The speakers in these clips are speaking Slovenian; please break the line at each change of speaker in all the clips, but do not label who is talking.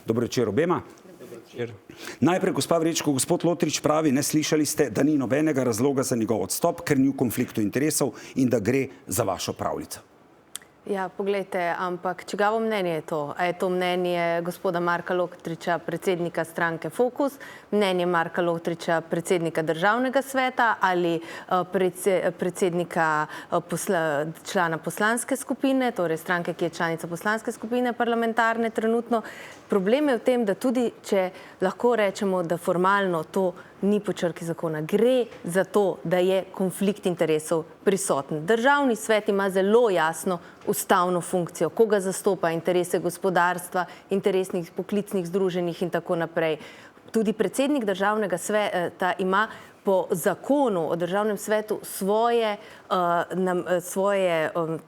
Dobro večer obema. Najprej, gospa Vrečko, gospod Lotrič pravi, ne slišali ste, da ni nobenega razloga za njegov odstop, ker ni v konfliktu interesov in da gre za vašo pravljico.
Ja, poglejte, ampak čigavo mnenje je to? A je to mnenje gospoda Marka Lotriča, predsednika stranke Fokus, mnenje Marka Lotriča, predsednika Državnega sveta ali predsednika člana poslanske skupine, torej stranke, ki je članica poslanske skupine parlamentarne trenutno? Problem je v tem, da tudi, če lahko rečemo, da formalno to ni po črki zakona, gre za to, da je konflikt interesov prisoten. Državni svet ima zelo jasno ustavno funkcijo, koga zastopa interese gospodarstva, interesnih poklicnih združenjih in tako naprej. Tudi predsednik Državnega sveta ima po zakonu o Državnem svetu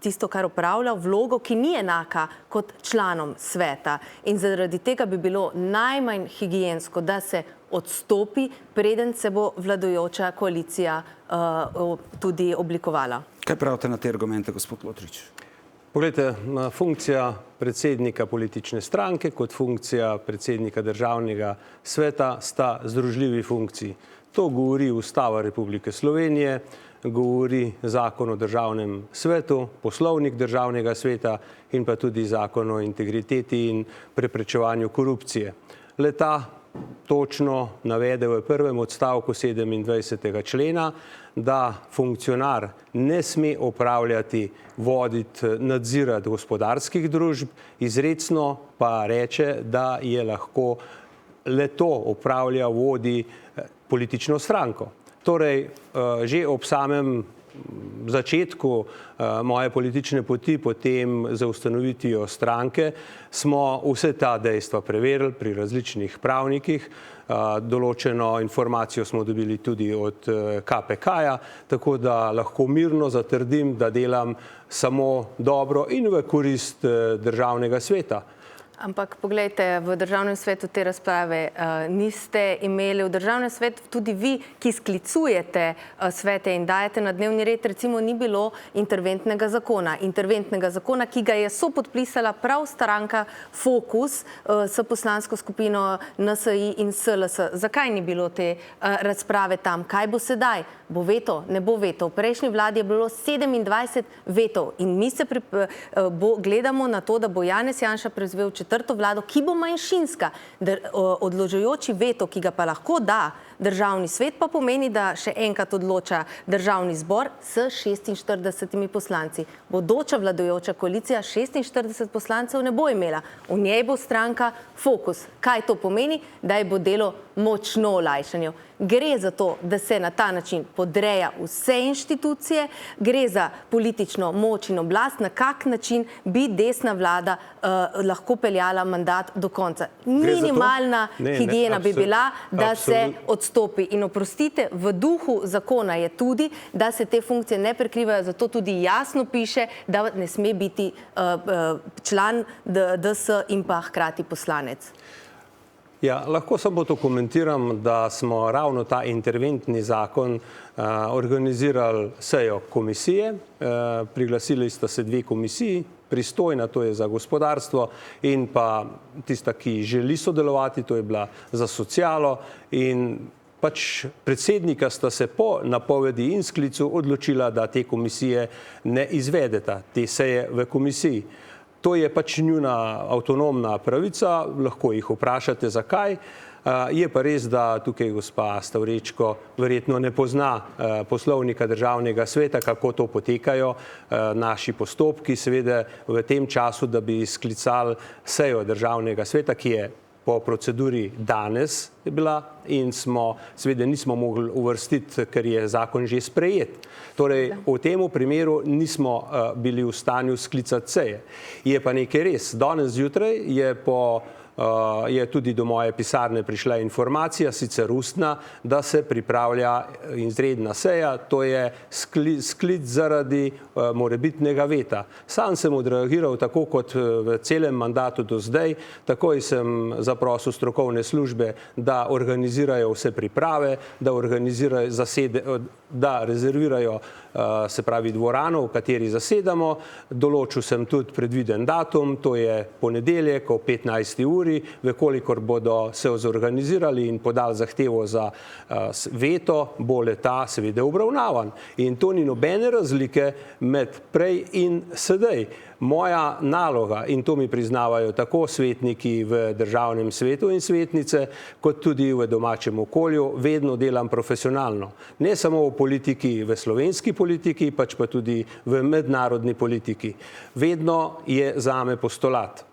tisto, kar opravlja, vlogo, ki ni enaka kot članom sveta. In zaradi tega bi bilo najmanj higiensko, da se odstopi, preden se bo vladajoča koalicija tudi oblikovala.
Kaj pravite na te argumente, gospod Lotrič?
Poglejte, funkcija predsednika politične stranke kot funkcija predsednika Državnega sveta sta združljivi funkciji. To govori Ustava Republike Slovenije, govori Zakon o Državnem svetu, Poslovnik Državnega sveta in pa tudi Zakon o integriteti in preprečevanju korupcije. Le-ta točno navede v prvem odstavku 27. člena, da funkcionar ne sme opravljati, voditi, nadzirati gospodarskih družb, izrecno pa reče, da je lahko le-to opravlja, vodi politično stranko. Torej, že ob samem začetku moje politične poti, potem za ustanovitvijo stranke, smo vse ta dejstva preverili pri različnih pravnikih. Določeno informacijo smo dobili tudi od KPK-ja, tako da lahko mirno zatrdim, da delam samo dobro in v korist Državnega sveta.
Ampak poglejte, v Državnem svetu te razprave niste imeli. V Državnem svetu tudi vi, ki sklicujete svete in dajete na dnevni red, recimo ni bilo interventnega zakona. Interventnega zakona, ki ga je sopodpisala prav stranka Fokus s poslansko skupino NSi in SLS. Zakaj ni bilo te razprave tam? Kaj bo sedaj? Bo veto? Ne bo veto. V prejšnji vladi je bilo 27 vetov in mi se gledamo na to, da bo Janez Janša prevzel četrto vlado, ki bo manjšinska. Odložujoči veto, ki ga pa lahko da Državni svet, pa pomeni, da še enkrat odloča Državni zbor s 46 poslanci. Bodoča vladajoča koalicija 46 poslancev ne bo imela. V njej bo stranka Fokus. Kaj to pomeni? Da je bo delo močno olajšanje. Gre za to, da se na ta način podreja vse inštitucije, gre za politično moč in oblast, na kak način bi desna vlada lahko peljala mandat do konca. Minimalna higiena bi bila, da se odstopi. In oprostite, v duhu zakona je tudi, da se te funkcije ne prekrivajo, zato tudi jasno piše, da ne sme biti član DS in pa hkrati poslanec.
Ja, lahko samo to komentiram, da smo ravno ta interventni zakon organizirali sejo komisije. Priglasili sta se dve komisiji, pristojna, to je za gospodarstvo, in pa tista, ki želi sodelovati, to je bila za socialo, in pač predsednika sta se po napovedi in sklicu odločila, da te komisije ne izvedeta, te seje v komisiji. To je pač njuna avtonomna pravica, lahko jih vprašate, zakaj. Je pa res, da tukaj gospa Stavrečko verjetno ne pozna poslovnika Državnega sveta, kako to potekajo naši postopki. Seveda v tem času, da bi sklicali sejo Državnega sveta, ki je po proceduri danes je bila in seveda nismo mogli uvrstiti, ker je zakon že sprejet. Torej, v tem primeru nismo bili v stanju sklicati seje. Je pa nekaj res. Danes zjutraj je tudi do moje pisarne prišla informacija, sicer ustna, da se pripravlja izredna seja, to je sklic zaradi morebitnega veta. Sam sem odreagiral tako kot v celem mandatu do zdaj, takoj sem zaprosil strokovne službe, da organizirajo vse priprave, da rezervirajo se pravi dvorano, v kateri zasedamo. Določil sem tudi predviden datum, to je ponedeljek o 15. uri, vekolikor bodo se zorganizirali in podali zahtevo za veto, bo le-ta seveda obravnavan. In to ni nobene razlike med prej in sedaj. Moja naloga, in to mi priznavajo tako svetniki v državnem svetu in svetnice, kot tudi v domačem okolju, vedno delam profesionalno. Ne samo v politiki, v slovenski politiki, pač pa tudi v mednarodni politiki. Vedno je zame postulat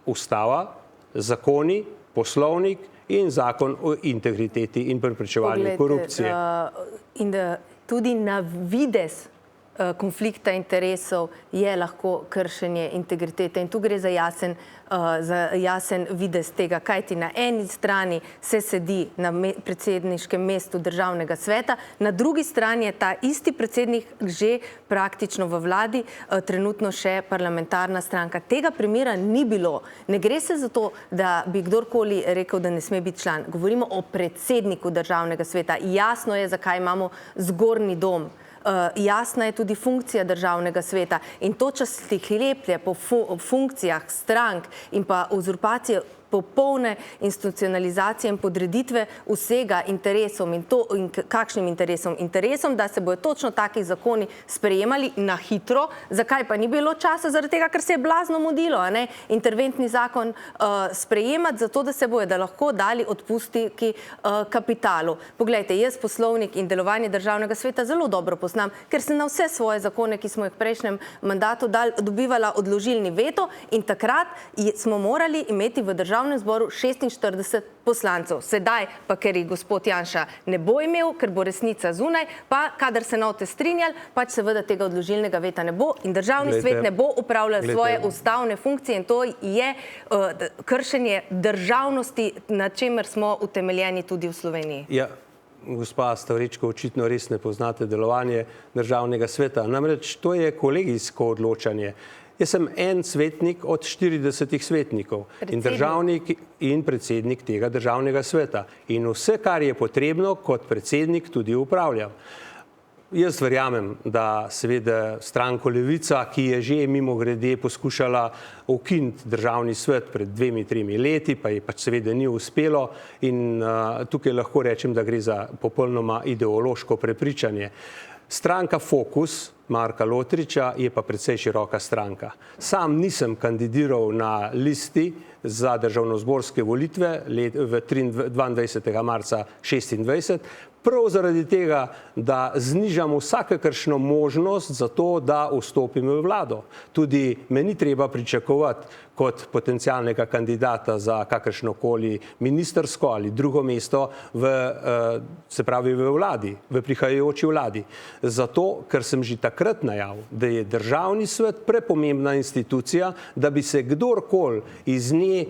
ustava, zakoni, poslovnik in zakon o integriteti in preprečevanju korupcije.
In tudi na videz konflikta interesov je lahko kršenje integritete in tu gre za jasen videz tega, kajti na eni strani se sedi na predsedniškem mestu državnega sveta, na drugi strani je ta isti predsednik že praktično v vladi, trenutno še parlamentarna stranka. Tega primera ni bilo. Ne gre se za to, da bi kdorkoli rekel, da ne sme biti član. Govorimo o predsedniku državnega sveta. Jasno je, zakaj imamo zgornji dom. Jasna je tudi funkcija državnega sveta in to, če se hleplje po funkcijah strank in pa uzurpacije popolne institucionalizacije in podreditve vsega interesom in kakšnim interesom? Interesom, da se bojo točno taki zakoni sprejemali na hitro. Zakaj pa ni bilo časa? Zaradi tega, ker se je blazno mudilo, interventni zakon sprejemati, zato da se bojo, da lahko dali odpustki kapitalu. Poglejte, jaz poslovnik in delovanje državnega sveta zelo dobro poznam, ker sem na vse svoje zakone, ki smo jih v prejšnjem mandatu dobivala odložilni veto in takrat smo morali imeti v državnem zboru 46 poslancev. Sedaj pa, ker jih gospod Janša ne bo imel, ker bo resnica zunaj, pa kadar se note strinjali, pač seveda tega odložilnega veta ne bo in državni svet ne bo upravljal svoje ustavne funkcije in to je kršenje državnosti, na čemer smo utemeljeni tudi v Sloveniji.
Ja. Gospa Stavričko, očitno res ne poznate delovanje državnega sveta. Namreč to je kolegijsko odločanje. Jaz sem en svetnik od 40 svetnikov in državnik in predsednik tega državnega sveta. In vse, kar je potrebno, kot predsednik tudi upravljam. Jaz verjamem, da seveda stranko Levica, ki je že mimogrede poskušala ukiniti državni svet pred 2-3 leti, pa je pač seveda ni uspelo in tukaj lahko rečem, da gre za popolnoma ideološko prepričanje. Stranka Fokus Marka Lotriča je pa precej široka stranka. Sam nisem kandidiral na listi za državnozborske volitve 22. marca 2026, prav zaradi tega, da znižamo vsakršno možnost za to, da vstopim v vlado. Tudi me ni treba pričakovati kot potencialnega kandidata za kakršnokoli ministersko ali drugo mesto se pravi v vladi, v prihajajoči vladi. Zato, ker sem že takrat najavil, da je državni svet prepomembna institucija, da bi se kdorkoli iz nje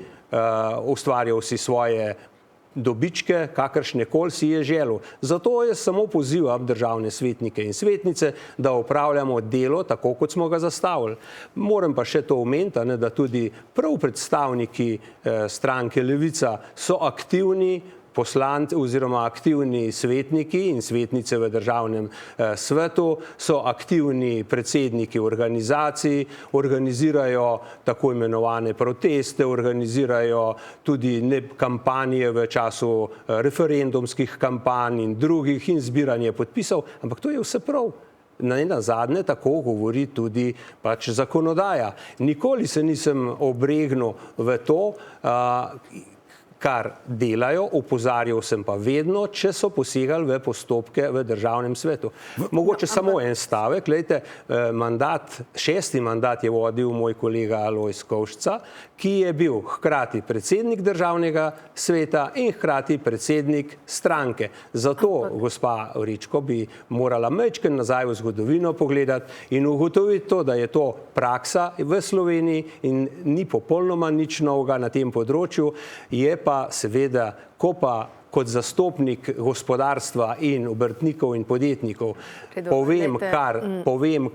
ustvarjal si svoje dobičke, kakršnekoli si je želel. Zato jaz samo pozivam državne svetnike in svetnice, da opravljamo delo tako, kot smo ga zastavili. Moram pa še to omeniti, da tudi prav predstavniki stranke Levica so aktivni poslanci oziroma aktivni svetniki in svetnice v državnem svetu, so aktivni predsedniki organizacij, organizirajo tako imenovane proteste, organizirajo tudi kampanje v času referendumskih kampanj in drugih in zbiranje podpisov, ampak to je vse prav. Nazadnje tako govori tudi pač zakonodaja. Nikoli se nisem obregnil v to, kar delajo, opozarjal sem pa vedno, če so posegali v postopke v državnem svetu. Mogoče samo en stavek, glejte, šesti mandat je vodil moj kolega Alojz Kovšca, ki je bil hkrati predsednik državnega sveta in hkrati predsednik stranke. Zato, gospa Vričko, bi morala majčkeno nazaj v zgodovino pogledati in ugotoviti to, da je to praksa v Sloveniji in ni popolnoma nič novega na tem področju, je pa pa seveda, ko pa kot zastopnik gospodarstva in obrtnikov in podjetnikov povem,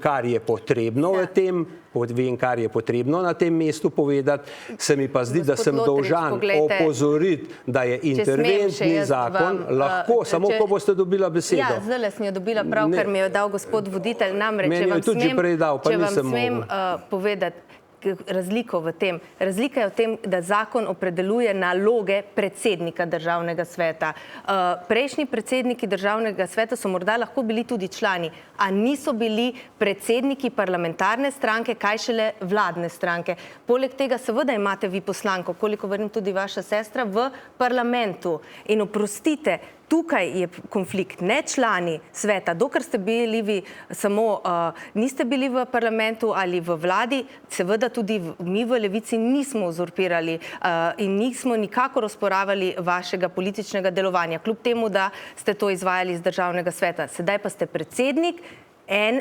kar je potrebno v tem, povem, kar je potrebno na tem mestu povedati, se mi pa zdi, da sem dolžan opozoriti, da je interventni zakon lahko, samo ko boste dobila besedo.
Ja, zdaj sem jo dobila prav, ker mi jo dal gospod voditelj, namreč, če vam smem povedati, razliko v tem. Razlika je v tem, da zakon opredeljuje naloge predsednika državnega sveta. Prejšnji predsedniki državnega sveta so morda lahko bili tudi člani, a niso bili predsedniki parlamentarne stranke, kaj šele vladne stranke. Poleg tega seveda imate vi poslanko, koliko verjam tudi vaša sestra, v parlamentu. In oprostite, tukaj je konflikt, ne člani sveta. Dokler ste bili vi samo, niste bili v parlamentu ali v vladi, seveda tudi mi v Levici nismo uzurpirali in nismo nikakor osporavali vašega političnega delovanja, kljub temu, da ste to izvajali iz državnega sveta. Sedaj pa ste predsednik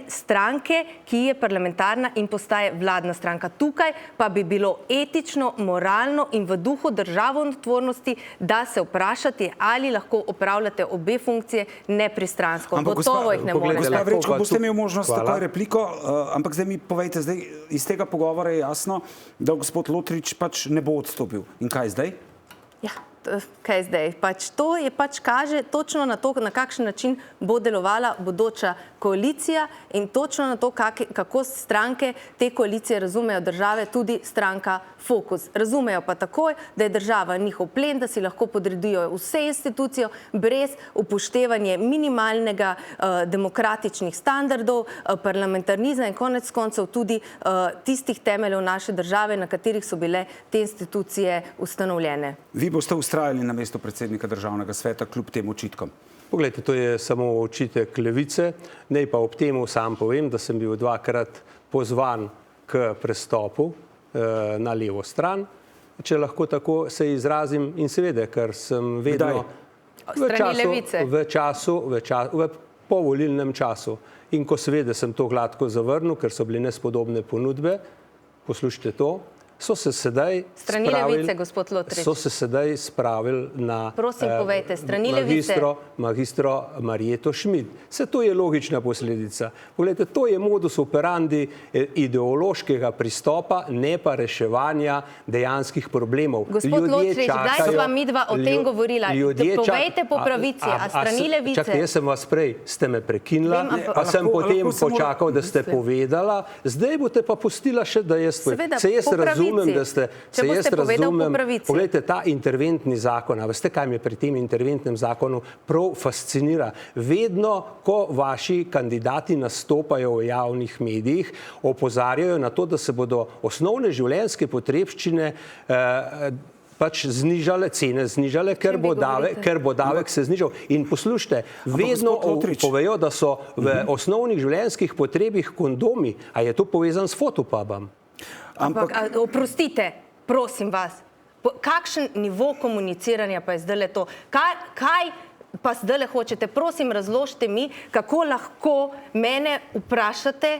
stranke, ki je parlamentarna in postaje vladna stranka. Tukaj pa bi bilo etično, moralno in v duhu državotvornosti, da se vprašate, ali lahko opravljate obe funkcije nepristransko. Gotovo jih ne morete.
Gospa Vrečko, boste imeli možnost takoj repliko, ampak zdaj mi povejte, zdaj iz tega pogovora je jasno, da gospod Lotrič pač ne bo odstopil. In kaj zdaj?
Ja, kaj zdaj? To je kaže točno na to, na kakšen način bo delovala bodoča koalicija in točno na to, kako stranke te koalicije razumejo države, tudi stranka Fokus. Razumejo pa takoj, da je država njihov plen, da si lahko podredijo vse institucije brez upoštevanja minimalnega demokratičnih standardov, parlamentarizma in konec koncev tudi tistih temeljev naše države, na katerih so bile te institucije ustanovljene.
Vi boste ustrajali na mesto predsednika državnega sveta kljub tem očitkom?
Poglejte, to je samo očitek Levice. Naj pa ob temu sam povem, da sem bil dvakrat pozvan k prestopu na levo stran, če lahko tako se izrazim, in seveda, ker sem vedno v povolilnem času. In ko seveda sem to gladko zavrnil, ker so bile nespodobne ponudbe, poslušajte to, so se sedaj spravili na magistro Marjeto Šmid. Se to je logična posledica. Poglejte, to je modus operandi ideološkega pristopa, ne pa reševanja dejanskih problemov.
Gospod Lotrič, kdaj sva midva o tem govorila? Povejte po pravici, a strani Levice?
Čakaj, jaz sem vas prej, ste me prekinila, pa sem potem počakal, da ste povedala, zdaj boste pa pustila še, da jaz povem. Poglejte, ta interventni zakon, a veste, kaj me pri tem interventnem zakonu prav fascinira? Vedno, ko vaši kandidati nastopajo v javnih medijih, opozarjajo na to, da se bodo osnovne življenjske potrebščine pač znižale, cene znižale, ker bo davek se znižal. In poslušajte, vedno povejo, da so v osnovnih življenjskih potrebih kondomi. A je to povezan s fotopubom?
Ampak, oprostite, prosim vas, kakšen nivo komuniciranja pa je zdaj to? Kaj pa zdaj hočete? Prosim, razložite mi, kako lahko mene vprašate,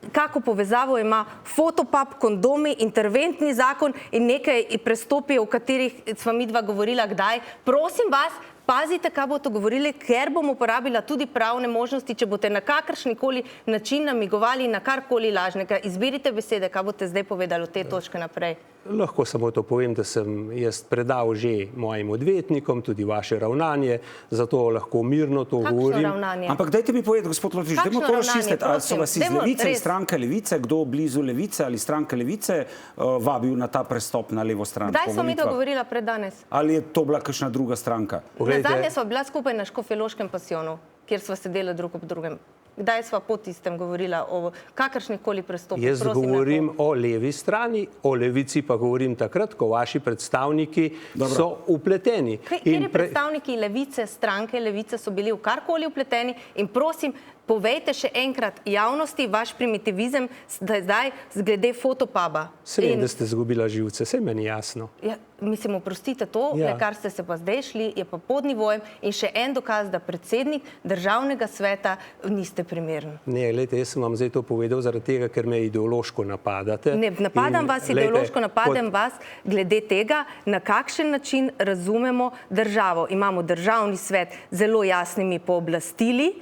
kako povezavo ima fotopub, kondomi, interventni zakon in nekaj prestopi, o katerih sva midva govorila kdaj. Prosim vas, pazite, kaj boste govorili, ker bom uporabila tudi pravne možnosti, če boste na kakršnikoli način namigovali na karkoli lažnega. Izbirite besede, kaj boste zdaj povedali od te točke naprej.
Lahko samo to povem, da sem jaz predal že mojim odvetnikom, tudi vaše ravnanje, zato lahko mirno to govorim.
Kakšno ravnanje?
Ampak dajte mi povedati, gospod Lotrič, dajmo to razčistiti. Ali so vas iz Levice, iz stranke Levice, kdo blizu Levice ali stranke Levice vabil na ta prestop na levo stran?
Kdaj smo mi to govorila pred danes?
Ali je to bila kakšna druga stranka?
Nazadnje sva bila skupaj na Škofjeloškem pasijonu, kjer sva sedela drug ob drugem. Kdaj sva po tistem govorila o kakršnih koli prestopih?
Jaz govorim o levi strani, o Levici pa govorim takrat, ko vaši predstavniki so upleteni.
Kateri predstavniki Levice, stranke Levice so bili v karkoli upleteni in prosim, povejte še enkrat javnosti vaš primitivizem zdaj glede Fotopuba.
Sredi, da ste izgubila živce, saj meni jasno.
Ja, mislim, oprostite to, kar ste se pa zdaj šli, je pa pod nivojem in še en dokaz, da predsednik Državnega sveta niste primeren.
Ne, glejte, jaz sem vam zdaj to povedal zaradi tega, ker me ideološko napadate.
Ne, napadam vas ideološko, napadam vas glede tega, na kakšen način razumemo državo. Imamo Državni svet z zelo jasnimi pooblastili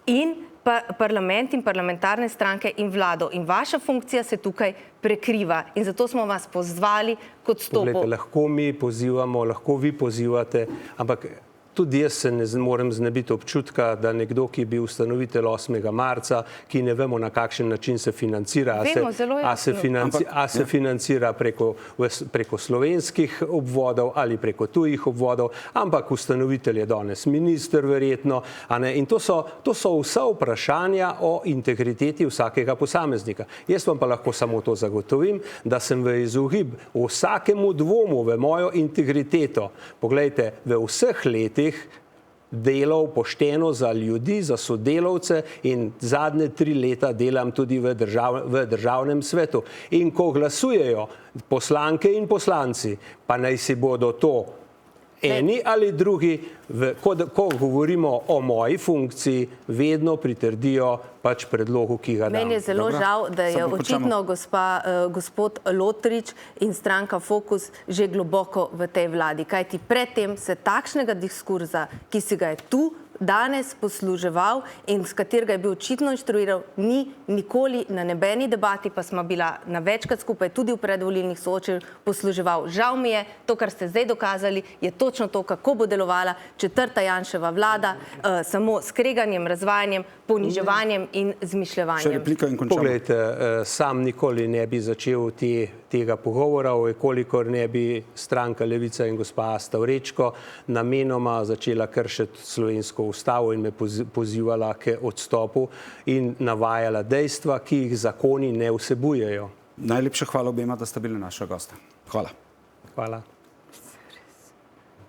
in parlament in parlamentarne stranke in vlado. In vaša funkcija se tukaj prekriva. In zato smo vas pozvali k odstopu.
Poglejte, lahko mi pozivamo, lahko vi pozivate, ampak tudi jaz se ne morem znebiti občutka, da nekdo, ki je bil ustanovitelj 8. marca, ki ne vemo, na kakšen način se financira, a se financira preko slovenskih obvodov ali preko tujih obvodov, ampak ustanovitelj je danes minister verjetno. In to so vsa vprašanja o integriteti vsakega posameznika. Jaz vam pa lahko samo to zagotovim, da sem v izogib vsakemu dvomu v mojo integriteto, poglejte, v vseh letih delal pošteno za ljudi, za sodelavce in zadnje 3 leta delam tudi v Državnem svetu. In ko glasujejo poslanke in poslanci, pa naj si bodo to eni ali drugi, ko govorimo o moji funkciji, vedno pritrdijo pač predlogu, ki ga dam.
Meni je zelo žal, da je očitno gospod Lotrič in stranka Fokus že globoko v tej vladi. Kajti predtem se takšnega diskurza, ki si ga je tu danes posluževal in s katerega je bil očitno inštruiral, ni nikoli na nobeni debati, pa smo bila na večkrat skupaj tudi v predvolilnih soočenjih, posluževal. Žal mi je, to, kar ste zdaj dokazali, je točno to, kako bo delovala 4. Janševa vlada, samo s kreganjem, razvajanjem, poniževanjem in zmišljevanjem.
Poglejte, sam nikoli ne bi začel tega pogovora, kolikor ne bi stranka Levica in gospa Asta Vrečko namenoma začela kršiti slovensko ustavo in me pozivala k odstopu in navajala dejstva, ki jih zakoni ne vsebujejo.
Najlepša hvala obema, da ste bili naša gosta. Hvala.
Hvala.